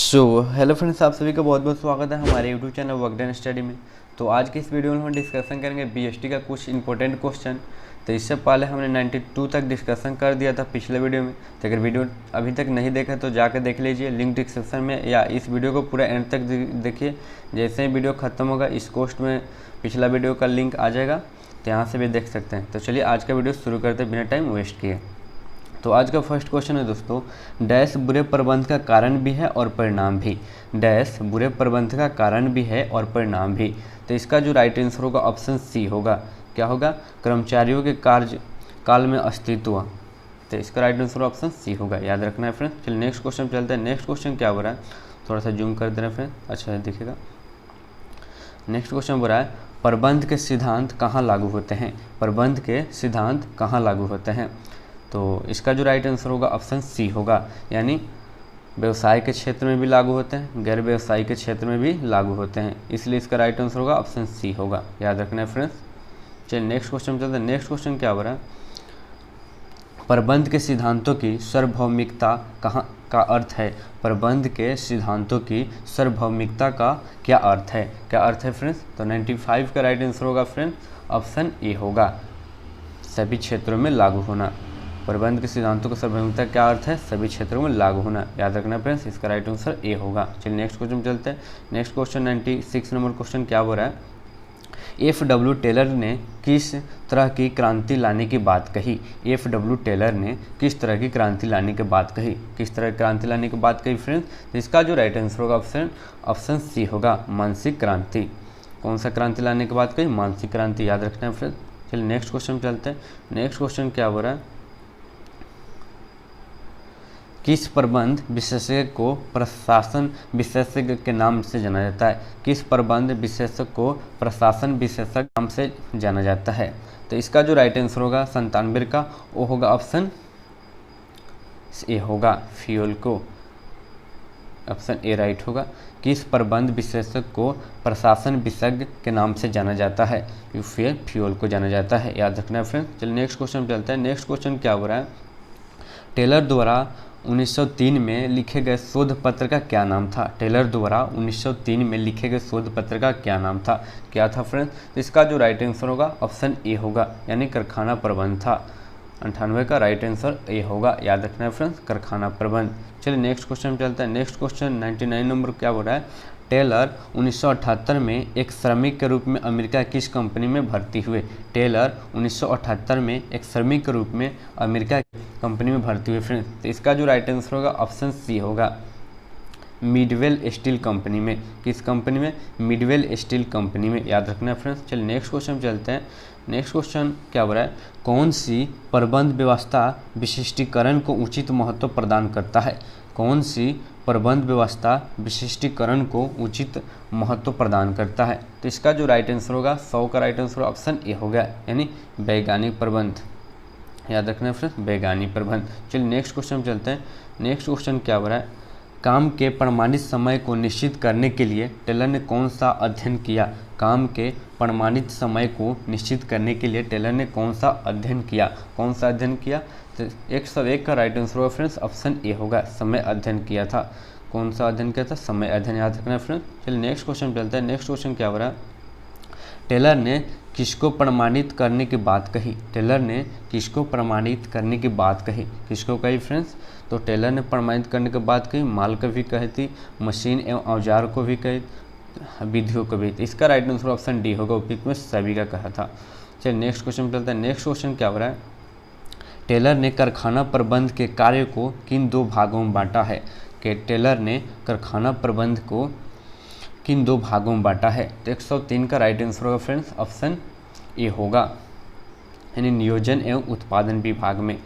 Hello friends, आप सभी का बहुत बहुत स्वागत है हमारे YouTube channel work and study में। तो आज की इस वीडियो में हम डिस्कशन करेंगे बीएसटी का कुछ इंपॉर्टेंट क्वेश्चन। तो इससे पहले हमने 92 तक डिस्कशन कर दिया था पिछले वीडियो में। तो अगर वीडियो अभी तक नहीं देखा तो जाकर देख लीजिए, लिंक डिस्क्रिप्शन में, या इस वीडियो को पूरा एंड तक देखिए। जैसे ही वीडियो ख़त्म होगा इस पोस्ट में पिछला वीडियो का लिंक आ जाएगा, तो यहाँ से भी देख सकते हैं। तो चलिए आज का वीडियो शुरू करते बिना टाइम वेस्ट किए। तो आज का फर्स्ट क्वेश्चन है दोस्तों, डैश बुरे प्रबंध का कारण भी है और परिणाम भी। डैश बुरे प्रबंध का कारण भी है और परिणाम भी। तो इसका जो राइट आंसर होगा ऑप्शन सी होगा। क्या होगा? कर्मचारियों के कार्य काल में अस्तित्व। तो इसका राइट आंसर ऑप्शन सी होगा, याद रखना है फ्रेंड्स। चलिए नेक्स्ट क्वेश्चन चलते हैं। नेक्स्ट क्वेश्चन क्या हो रहा है, थोड़ा सा जूम कर दे रहे हैं फ्रेंड, अच्छा है दिखेगा। नेक्स्ट क्वेश्चन हो रहा है, प्रबंध के सिद्धांत कहाँ लागू होते हैं। प्रबंध के सिद्धांत कहाँ लागू होते हैं। तो इसका जो राइट आंसर होगा ऑप्शन सी होगा, यानी व्यवसाय के क्षेत्र में भी लागू होते हैं, गैर व्यवसाय के क्षेत्र में भी लागू होते हैं, इसलिए इसका राइट आंसर होगा ऑप्शन सी होगा, याद रखना है फ्रेंड्स। चलिए नेक्स्ट क्वेश्चन चलते हैं। नेक्स्ट क्वेश्चन क्या हो रहा है, प्रबंध के सिद्धांतों की सार्वभौमिकता कहाँ का अर्थ है। प्रबंध के सिद्धांतों की सार्वभौमिकता का क्या अर्थ है। क्या अर्थ है फ्रेंड्स। तो 95 का राइट आंसर होगा फ्रेंड्स ऑप्शन ए होगा, सभी क्षेत्रों में लागू होना। प्रबंध के सिद्धांतों का सार्वभौमिकता क्या अर्थ है, सभी क्षेत्रों में लागू होना, याद रखना फ्रेंड्स। इसका राइट आंसर ए होगा। चलिए नेक्स्ट क्वेश्चन चलते हैं। नेक्स्ट क्वेश्चन 96 नंबर क्वेश्चन क्या हो रहा है, एफ.डब्ल्यू. टेलर ने किस तरह की क्रांति लाने की बात कही। एफ.डब्ल्यू. टेलर ने किस तरह की क्रांति लाने की बात कही। किस तरह की क्रांति लाने की बात कही फ्रेंड्स। तो इसका जो राइट आंसर होगा ऑप्शन सी होगा, मानसिक क्रांति। कौन सा क्रांति लाने की बात कही, मानसिक क्रांति, याद रखना है फ्रेंड्स। चलिए नेक्स्ट क्वेश्चन चलते हैं। नेक्स्ट क्वेश्चन क्या हो रहा है, किस प्रबंध विशेषज्ञ को प्रशासन विशेषज्ञ के नाम से जाना जाता है। किस प्रबंध विशेषज्ञ को प्रशासन विशेषज्ञ नाम से जाना जाता है। तो इसका जो राइट आंसर होगा 97 का वो होगा ऑप्शन ए होगा, फ्यूल को। ऑप्शन ए राइट होगा। किस प्रबंध विशेषज्ञ को प्रशासन विशेषज्ञ के नाम से जाना जाता है, फिर फ्यूल को जाना जाता है, याद रखना है फ्रेंड्स। चलिए नेक्स्ट क्वेश्चन चलते हैं। नेक्स्ट क्वेश्चन क्या हो रहा है, टेलर द्वारा 1903 में लिखे गए शोध पत्र का क्या नाम था। टेलर द्वारा 1903 में लिखे गए शोध पत्र का क्या नाम था। क्या था फ्रेंड्स। तो इसका जो राइट आंसर होगा ऑप्शन ए होगा, यानी कारखाना प्रबंध था। 98 का राइट आंसर ए होगा, याद रखना है फ्रेंड्स, कारखाना प्रबंध। चलिए नेक्स्ट क्वेश्चन चलता है। नेक्स्ट क्वेश्चन 99 नंबर क्या हो रहा है, टेलर 1978 में एक श्रमिक के रूप में अमेरिका किस कंपनी में भर्ती हुए। टेलर 1978 में एक श्रमिक के रूप में अमेरिका कंपनी में भर्ती हुए फ्रेंड्स। तो इसका जो राइट आंसर होगा ऑप्शन सी होगा, मिडवेल स्टील कंपनी में। किस कंपनी में, मिडवेल स्टील कंपनी में, याद रखना है फ्रेंड्स। चलिए नेक्स्ट क्वेश्चन चलते हैं। नेक्स्ट क्वेश्चन क्या हो रहा है, कौन सी प्रबंध व्यवस्था विशिष्टीकरण को उचित महत्व प्रदान करता है। कौन सी प्रबंध व्यवस्था विशिष्टीकरण को उचित महत्व प्रदान करता है। तो इसका जो राइट आंसर होगा 100 का राइट आंसर ऑप्शन ए होगा, यानी वैज्ञानिक प्रबंध, याद रखना है फ्रेंड्स, वैज्ञानिक प्रबंध। चलिए नेक्स्ट क्वेश्चन चलते हैं। नेक्स्ट क्वेश्चन क्या हो रहा है, काम के प्रमाणित समय को निश्चित करने के लिए टेलर ने कौन सा अध्ययन किया। काम के प्रमाणित समय को निश्चित करने के लिए टेलर ने कौन सा अध्ययन किया। कौन सा अध्ययन किया। तो 101 का राइट आंसर होगा फ्रेंड्स ऑप्शन ए होगा, समय अध्ययन किया था। कौन सा अध्ययन किया था, समय अध्ययन, याद रखना है फ्रेंड्स। चलिए नेक्स्ट क्वेश्चन चलते हैं। नेक्स्ट क्वेश्चन क्या हो रहा है, टेलर ने किसको प्रमाणित करने की बात कही। टेलर ने किसको प्रमाणित करने की बात कही। किसको कही फ्रेंड्स। तो टेलर ने प्रमाणित करने की बात कही, माल को भी कही थी, मशीन एवं औजार को भी कही, विधियों को भी। इसका राइट आंसर ऑप्शन डी होगा, उपयुक्त में सभी का कहा था। चलिए नेक्स्ट क्वेश्चन चलता है। नेक्स्ट क्वेश्चन क्या हो रहा है, टेलर ने कारखाना प्रबंध के कार्य को किन दो भागों में बांटा है। कि टेलर ने कारखाना प्रबंध को किन दो भागों में बांटा है। तो 103 का राइट आंसर होगा फ्रेंड्स ऑप्शन ए होगा, यानी नियोजन एवं उत्पादन विभाग में।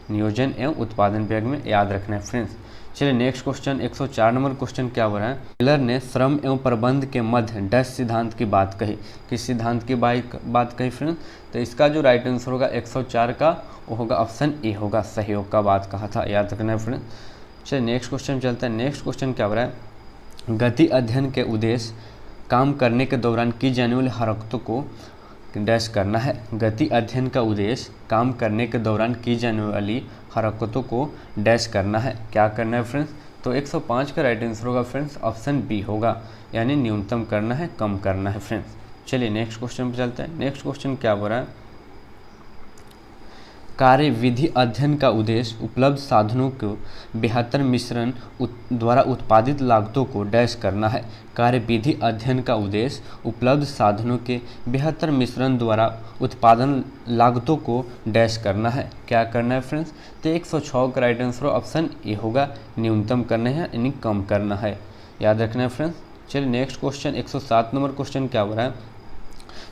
नियोजन एवं उत्पादन विभाग में, याद रखना है फ्रेंड्स। चलिए नेक्स्ट क्वेश्चन 104 नंबर क्वेश्चन क्या हो रहा है, टेलर ने श्रम एवं प्रबंध के मध्य डैश सिद्धांत की बात कही। किस सिद्धांत की बात कही फ्रेंड्स। तो इसका जो राइट आंसर होगा 104 का वो होगा ऑप्शन ए होगा, सहयोग का बात कहा था, याद रखना है फ्रेंड्स। चलिए नेक्स्ट क्वेश्चन चलते हैं। नेक्स्ट क्वेश्चन क्या हो रहा है, गति अध्ययन के उद्देश्य काम करने के दौरान की जाने वाली हरकतों को डैश करना है। गति अध्ययन का उद्देश्य काम करने के दौरान की जाने वाली हरकतों को डैश करना है। क्या करना है फ्रेंड्स। तो 105 का राइट आंसर होगा फ्रेंड्स ऑप्शन बी होगा, यानी न्यूनतम करना है, कम करना है फ्रेंड्स। चलिए नेक्स्ट क्वेश्चन पर चलते हैं। नेक्स्ट क्वेश्चन क्या बोल रहा है, कार्य विधि अध्ययन का उद्देश्य उपलब्ध साधनों को बेहतर मिश्रण द्वारा उत्पादित लागतों को डैश करना है। कार्य विधि अध्ययन का उद्देश्य उपलब्ध साधनों के बेहतर मिश्रण द्वारा उत्पादन लागतों को डैश करना है। क्या करना है फ्रेंड्स, तो 106 का राइट आंसर ऑप्शन ए होगा, न्यूनतम करना है यानी कम करना है, याद रखना है फ्रेंड्स। चलिए नेक्स्ट क्वेश्चन 107 नंबर क्वेश्चन क्या हो रहा है,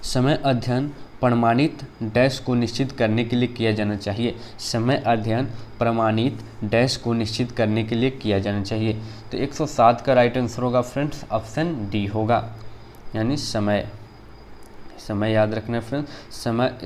समय अध्ययन प्रमाणित डैश को निश्चित करने के लिए किया जाना चाहिए। समय अध्ययन प्रमाणित डैश को निश्चित करने के लिए किया जाना चाहिए। तो 107 का राइट आंसर होगा फ्रेंड्स ऑप्शन डी होगा, यानी समय। समय याद रखना है फ्रेंड्स,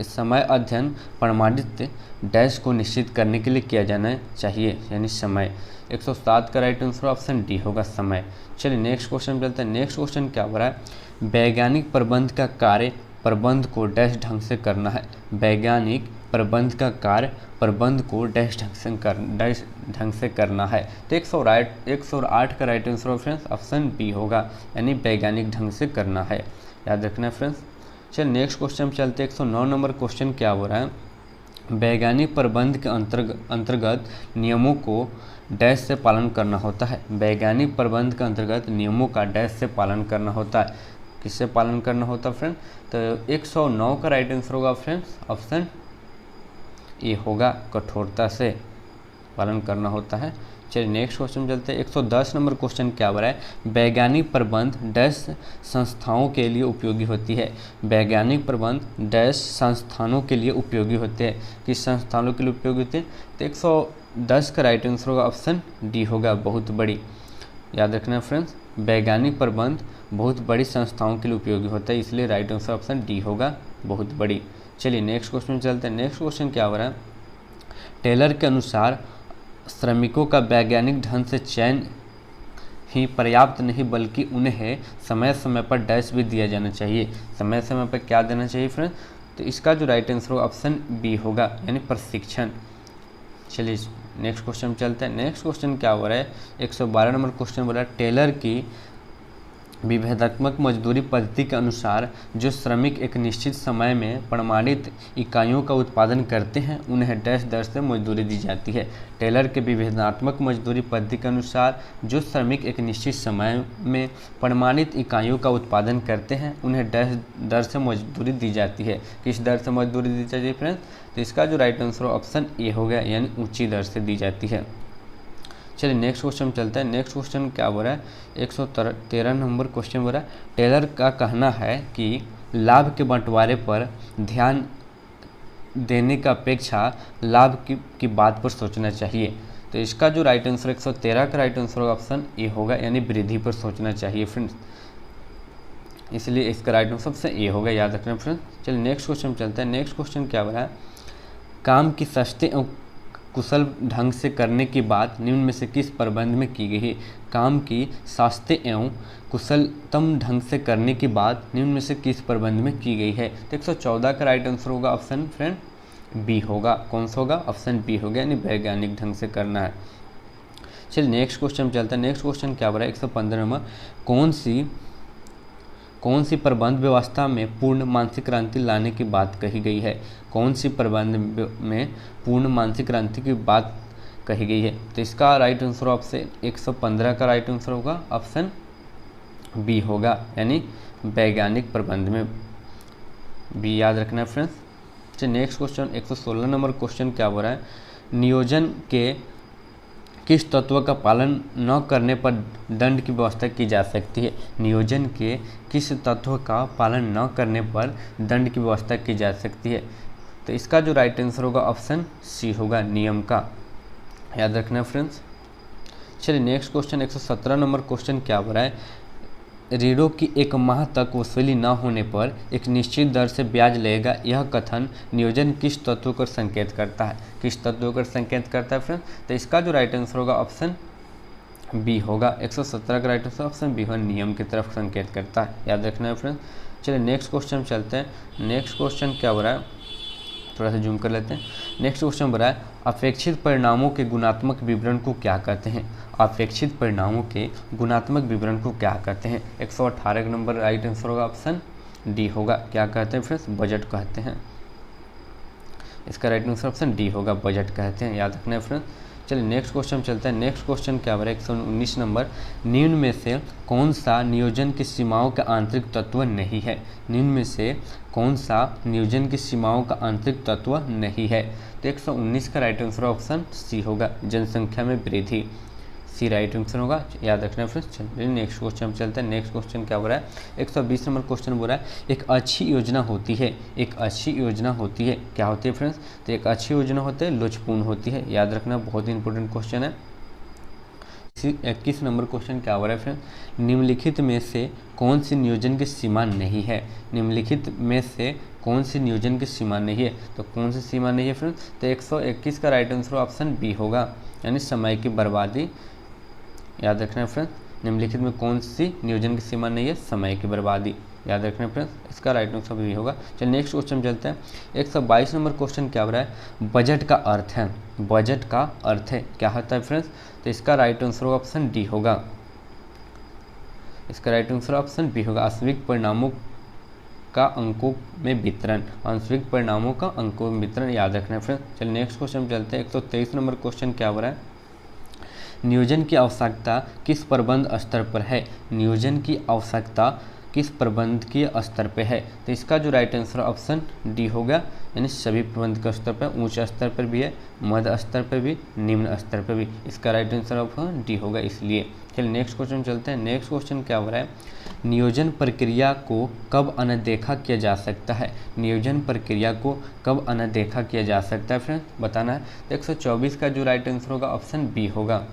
समय अध्ययन प्रमाणित डैश को निश्चित करने के लिए किया जाना चाहिए, यानी समय। 107 का राइट आंसर ऑप्शन डी होगा, समय। चलिए नेक्स्ट क्वेश्चन चलते हैं। नेक्स्ट क्वेश्चन क्या हो रहा है, वैज्ञानिक प्रबंध का कार्य प्रबंध को डैश ढंग से करना है। वैज्ञानिक प्रबंध का कार्य प्रबंध को डैश ढंग से करना है। तो 108 का right answer friends option B होगा, यानी वैज्ञानिक ढंग से करना है, याद रखना है फ्रेंड्स। चलिए नेक्स्ट क्वेश्चन चलते हैं। 109 नंबर क्वेश्चन क्या हो रहा है, वैज्ञानिक प्रबंध के अंतर्गत नियमों को डैश से पालन करना होता है। वैज्ञानिक प्रबंध के अंतर्गत नियमों का डैश से पालन करना होता है। किससे पालन करना होता है फ्रेंड, तो 109 का राइट आंसर होगा फ्रेंड्स ऑप्शन ए होगा, कठोरता से पालन करना होता है। चलिए नेक्स्ट क्वेश्चन चलते हैं। 110 नंबर क्वेश्चन क्या हो रहा है, वैज्ञानिक प्रबंध डैश संस्थाओं के लिए उपयोगी होती है। वैज्ञानिक प्रबंध डैश संस्थानों के लिए उपयोगी होते हैं। किस संस्थानों के लिए उपयोगी होते हैं, तो 110 का राइट आंसर होगा ऑप्शन डी होगा, बहुत बड़ी, याद रखना है फ्रेंड्स। वैज्ञानिक प्रबंध बहुत बड़ी संस्थाओं के लिए उपयोगी होता है, इसलिए राइट आंसर ऑप्शन डी होगा, बहुत बड़ी। चलिए नेक्स्ट क्वेश्चन चलते हैं। नेक्स्ट क्वेश्चन क्या हो रहा है, टेलर के अनुसार श्रमिकों का वैज्ञानिक ढंग से चयन ही पर्याप्त नहीं, बल्कि उन्हें समय समय पर डैश भी दिया जाना चाहिए। समय समय पर क्या देना चाहिए फ्रेंड, तो इसका जो राइट आंसर होगा ऑप्शन बी होगा, यानी प्रशिक्षण। चलिए नेक्स्ट क्वेश्चन चलते हैं। नेक्स्ट क्वेश्चन क्या हो रहा है, 112 नंबर क्वेश्चन बोला, टेलर की विभेदात्मक मजदूरी पद्धति के अनुसार जो श्रमिक एक निश्चित समय में प्रमाणित इकाइयों का उत्पादन करते हैं, उन्हें डैश दर से मजदूरी दी जाती है। टेलर के विभेदात्मक मजदूरी पद्धति के अनुसार जो श्रमिक एक निश्चित समय में प्रमाणित इकाइयों का उत्पादन करते हैं, उन्हें डैश दर से मजदूरी दी जाती है। किस दर से मजदूरी दी जाती है फ्रेंड्स, तो इसका जो राइट आंसर ऑप्शन ए हो गया, यानी ऊंची दर से दी जाती है। चलिए नेक्स्ट क्वेश्चन चलते हैं। नेक्स्ट क्वेश्चन क्या हो रहा है, 113 नंबर क्वेश्चन हो रहा है, टेलर का कहना है कि लाभ के बंटवारे पर ध्यान देने का अपेक्षा लाभ की बात पर सोचना चाहिए। तो इसका जो राइट आंसर 113 का राइट आंसर होगा ऑप्शन ए होगा, यानी वृद्धि पर सोचना चाहिए फ्रेंड्स, इसलिए इसका राइट आंसर ऑप्शन ए होगा, याद रखना फ्रेंड्स। चलिए नेक्स्ट क्वेश्चन चलते हैं। नेक्स्ट क्वेश्चन क्या हो रहा है, काम की सस्ते एवं कुशल ढंग से करने की बात निम्न में से किस प्रबंध में की गई है। काम की सस्ते एवं कुशलतम ढंग से करने की बात निम्न में से किस प्रबंध में की गई है। तो 114 का राइट आंसर होगा ऑप्शन फ्रेंड बी होगा। कौन सा होगा, ऑप्शन बी होगा, यानी वैज्ञानिक ढंग से करना है। चलिए नेक्स्ट क्वेश्चन चलते हैं। नेक्स्ट क्वेश्चन क्या हो रहा है, 115 नंबर, कौन सी प्रबंध व्यवस्था में पूर्ण मानसिक क्रांति लाने की बात कही गई है। कौन सी प्रबंध में पूर्ण मानसिक क्रांति की बात कही गई है। तो इसका राइट आंसर ऑप्शन 115 का राइट आंसर होगा ऑप्शन बी होगा, यानी वैज्ञानिक प्रबंध में बी, याद रखना है फ्रेंड्स। चलिए नेक्स्ट क्वेश्चन 116 नंबर क्वेश्चन क्या हो रहा है, नियोजन के किस तत्व का पालन न करने पर दंड की व्यवस्था की जा सकती है। नियोजन के किस तत्व का पालन न करने पर दंड की व्यवस्था की जा सकती है। तो इसका जो राइट आंसर होगा ऑप्शन सी होगा, नियम का, याद रखना फ्रेंड्स। चलिए नेक्स्ट क्वेश्चन 117 नंबर क्वेश्चन क्या हो रहा है, ऋणों की एक माह तक वसूली न होने पर एक निश्चित दर से ब्याज लगेगा, यह कथन नियोजन किस तत्व को संकेत करता है। किस तत्व को संकेत करता है फ्रेंड्स, तो इसका जो राइट आंसर होगा ऑप्शन बी होगा। 117 का राइट आंसर ऑप्शन बी होगा, नियम की तरफ संकेत करता है, याद रखना है फ्रेंड्स। चलिए नेक्स्ट क्वेश्चन चलते हैं। नेक्स्ट क्वेश्चन क्या हो रहा है, थोड़ा सा जूम कर लेते हैं। नेक्स्ट क्वेश्चन हो रहा है, अपेक्षित परिणामों के गुणात्मक विवरण को क्या कहते हैं? अपेक्षित परिणामों के गुणात्मक विवरण को क्या कहते हैं? 118 नंबर राइट आंसर होगा, ऑप्शन डी होगा। क्या कहते हैं फ्रेंड्स? बजट कहते हैं। इसका राइट आंसर ऑप्शन डी होगा, बजट कहते हैं, याद रखना है फ्रेंड्स। चलिए नेक्स्ट क्वेश्चन चलते हैं। नेक्स्ट क्वेश्चन क्या हो रहा है? 119 नंबर, निम्न में से कौन सा नियोजन की सीमाओं का आंतरिक तत्व नहीं है? निम्न में से कौन सा नियोजन की सीमाओं का आंतरिक तत्व नहीं है? तो 119 का राइट आंसर ऑप्शन सी होगा, जनसंख्या में वृद्धि। सी राइट आंसर होगा, याद रखना फ्रेंड्स। चलिए नेक्स्ट क्वेश्चन चलते हैं। नेक्स्ट क्वेश्चन क्या हो रहा है? 120 नंबर क्वेश्चन बोल रहा है, एक अच्छी योजना होती है, एक अच्छी योजना होती है, क्या होती है फ्रेंड्स? तो एक अच्छी योजना होती है लोचपूर्ण होती है, याद रखना, बहुत ही इंपॉर्टेंट क्वेश्चन है। 21 नंबर क्वेश्चन क्या हो रहा है फ्रेंड्स? निम्नलिखित में से कौन सी नियोजन की सीमा नहीं है? निम्नलिखित में से कौन सी नियोजन की सीमा नहीं है? तो कौन सी सीमा नहीं है फ्रेंड्स? तो 121 का राइट आंसर ऑप्शन बी होगा, यानी समय की बर्बादी, याद रखना है फ्रेंड्स। निम्नलिखित में कौन सी नियोजन की सीमा नहीं है? समय की बर्बादी, याद रखना है फ्रेंड्स। इसका राइट आंसर भी होगा। चलिए नेक्स्ट क्वेश्चन चलते हैं। 122 नंबर क्वेश्चन क्या हो रहा है? बजट का अर्थ है, बजट का अर्थ है, क्या होता है फ्रेंड्स? तो इसका राइट आंसर ऑप्शन डी होगा, इसका राइट आंसर ऑप्शन बी होगा, वास्तविक परिणामों का अंकों में वितरण, वास्तविक परिणामों का अंकों में वितरण, याद रखना है फ्रेंड्स। चलिए नेक्स्ट क्वेश्चन चलते हैं। 123 नंबर क्वेश्चन क्या हो रहा है? नियोजन की आवश्यकता किस प्रबंध स्तर पर है? नियोजन की आवश्यकता किस प्रबंधकीय स्तर पर है? तो इसका जो राइट आंसर ऑप्शन डी होगा, यानी सभी प्रबंध के स्तर पर, ऊंचे स्तर पर भी है, मध्य स्तर पर भी, निम्न स्तर पर भी। इसका राइट आंसर ऑप्शन डी होगा इसलिए। चलिए नेक्स्ट क्वेश्चन चलते हैं। नेक्स्ट क्वेश्चन क्या हो रहा है? नियोजन प्रक्रिया को कब अनदेखा किया जा सकता है? नियोजन प्रक्रिया को कब अनदेखा किया जा सकता है फ्रेंड्स, बताना है। तो 124 का जो राइट आंसर होगा ऑप्शन बी होगा,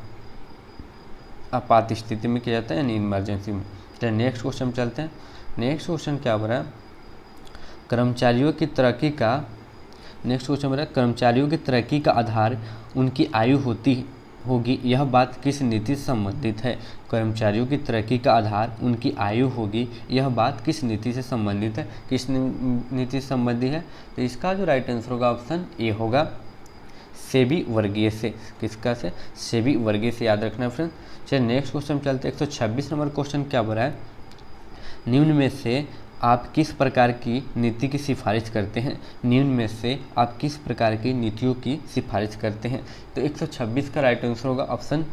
आपात स्थिति में किया जाता है, यानी इमरजेंसी में। चलिए नेक्स्ट क्वेश्चन चलते हैं। नेक्स्ट क्वेश्चन क्या हो रहा है? कर्मचारियों की तरक्की का, नेक्स्ट क्वेश्चन हो रहा है, कर्मचारियों की तरक्की का आधार उनकी आयु होगी, यह बात किस नीति से संबंधित है? कर्मचारियों की तरक्की का आधार उनकी आयु होगी, यह बात किस नीति से संबंधित है? किस नीति से संबंधित है? तो इसका जो राइट आंसर होगा ऑप्शन ए होगा, सेबी वर्गीय से। किसका से? सेबी वर्गीय से, याद रखना फ्रेंड्स। चलिए नेक्स्ट क्वेश्चन चलते हैं। 126 नंबर क्वेश्चन क्या बोल रहा है? निम्न में से आप किस प्रकार की नीति की सिफारिश करते हैं? निम्न में से आप किस प्रकार की नीतियों की सिफारिश करते हैं? तो 126 का राइट आंसर होगा ऑप्शन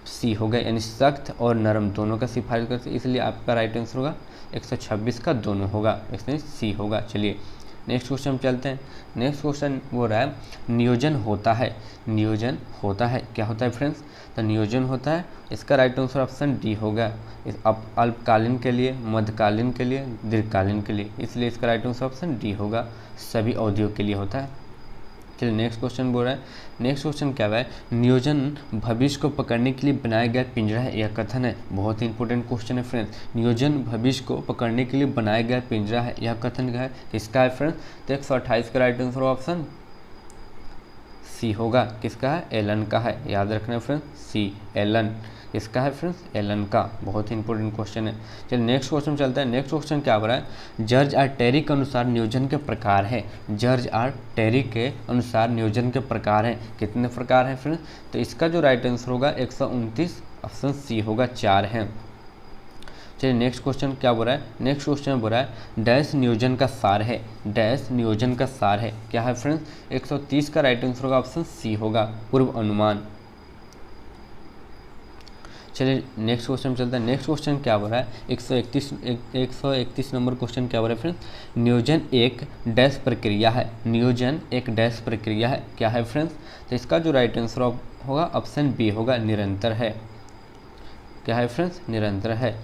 सी होगा, यानी सख्त और नरम दोनों का सिफारिश करते हैं, इसलिए आपका राइट आंसर होगा 126 का दोनों होगा, इसमें सी होगा। चलिए नेक्स्ट क्वेश्चन चलते हैं। नेक्स्ट क्वेश्चन वो रहा है, नियोजन होता है, नियोजन होता है, क्या होता है फ्रेंड्स? तो नियोजन होता है, इसका राइट आंसर ऑप्शन डी होगा, अल्पकालीन के लिए, मध्यकालीन के लिए, दीर्घकालीन के लिए, इसलिए इसका राइट आंसर ऑप्शन डी होगा, सभी अवधियों के लिए होता है। चलिए नेक्स्ट क्वेश्चन बोल रहा है। नेक्स्ट क्वेश्चन क्या है? नियोजन भविष्य को पकड़ने के लिए बनाया गया पिंजरा है, यह कथन है, बहुत ही इंपॉर्टेंट क्वेश्चन है फ्रेंड्स। नियोजन भविष्य को पकड़ने के लिए बनाया गया पिंजरा है, यह कथन क्या है? किसका है फ्रेंड्स? तो 128 का राइट आंसर ऑप्शन सी होगा, किसका है? एलन का है, याद रखना फ्रेंड्स, सी एलन, इसका है फ्रेंड्स एलन का, बहुत ही इंपॉर्टेंट क्वेश्चन है। चलिए नेक्स्ट क्वेश्चन चलता है। नेक्स्ट क्वेश्चन क्या हो रहा है? जॉर्ज आर टेरी के अनुसार नियोजन के प्रकार है, जॉर्ज आर टेरी के अनुसार नियोजन के प्रकार हैं, कितने प्रकार हैं फ्रेंड्स? तो इसका जो राइट आंसर होगा 129 ऑप्शन सी होगा, 4 हैं। चलिए नेक्स्ट क्वेश्चन क्या बोल रहा है? नेक्स्ट क्वेश्चन बोल रहा है, डैश नियोजन का सार है, डैश नियोजन का सार है, क्या है फ्रेंड्स? 130 का राइट आंसर होगा ऑप्शन सी होगा, पूर्व अनुमान। चलिए नेक्स्ट क्वेश्चन चलता है। नेक्स्ट क्वेश्चन क्या हो रहा है? 131 नंबर क्वेश्चन क्या हो रहा है फ्रेंड्स? नियोजन एक डैश प्रक्रिया है, नियोजन एक डैश प्रक्रिया है, क्या है फ्रेंड्स? तो इसका जो राइट आंसर होगा ऑप्शन बी होगा, निरंतर है, क्या है फ्रेंड्स? निरंतर है,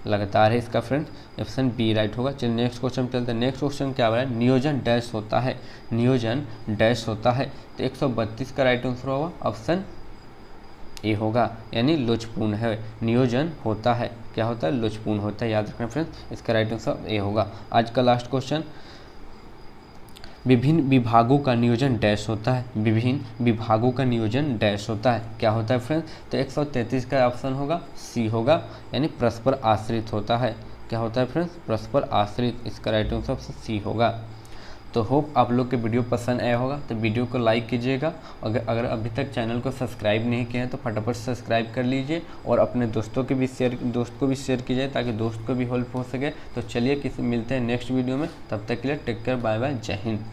लगातार है, इसका फ्रेंड्स ऑप्शन बी राइट होगा। चलिए नेक्स्ट क्वेश्चन चलते हैं। नेक्स्ट क्वेश्चन क्या हो रहा है? नियोजन डैश होता है, नियोजन डैश होता है, तो 132 का राइट आंसर होगा ऑप्शन ए होगा, यानी लोचपूर्ण है, नियोजन होता है, क्या होता है? लोचपूर्ण होता है, याद रखना फ्रेंड्स, इसका राइट आंसर ए होगा। आज का लास्ट क्वेश्चन, विभिन्न विभागों का नियोजन डैश होता है, विभिन्न विभागों का नियोजन डैश होता है, क्या होता है फ्रेंड्स? तो 133 का ऑप्शन होगा सी होगा, यानी परस्पर आश्रित होता है, क्या होता है फ्रेंड्स? परस्पर आश्रित, इसका राइट आंसर ऑप्शन सी होगा। तो होप आप लोग के वीडियो पसंद आया होगा, तो वीडियो को लाइक कीजिएगा। अगर अभी तक चैनल को सब्सक्राइब नहीं किए हैं तो फटाफट सब्सक्राइब कर लीजिए और अपने दोस्त को भी शेयर कीजिए ताकि दोस्त को भी हेल्प हो सके। तो चलिए मिलते हैं नेक्स्ट वीडियो में, तब तक के लिए टेक केयर, बाय बाय, जय हिंद।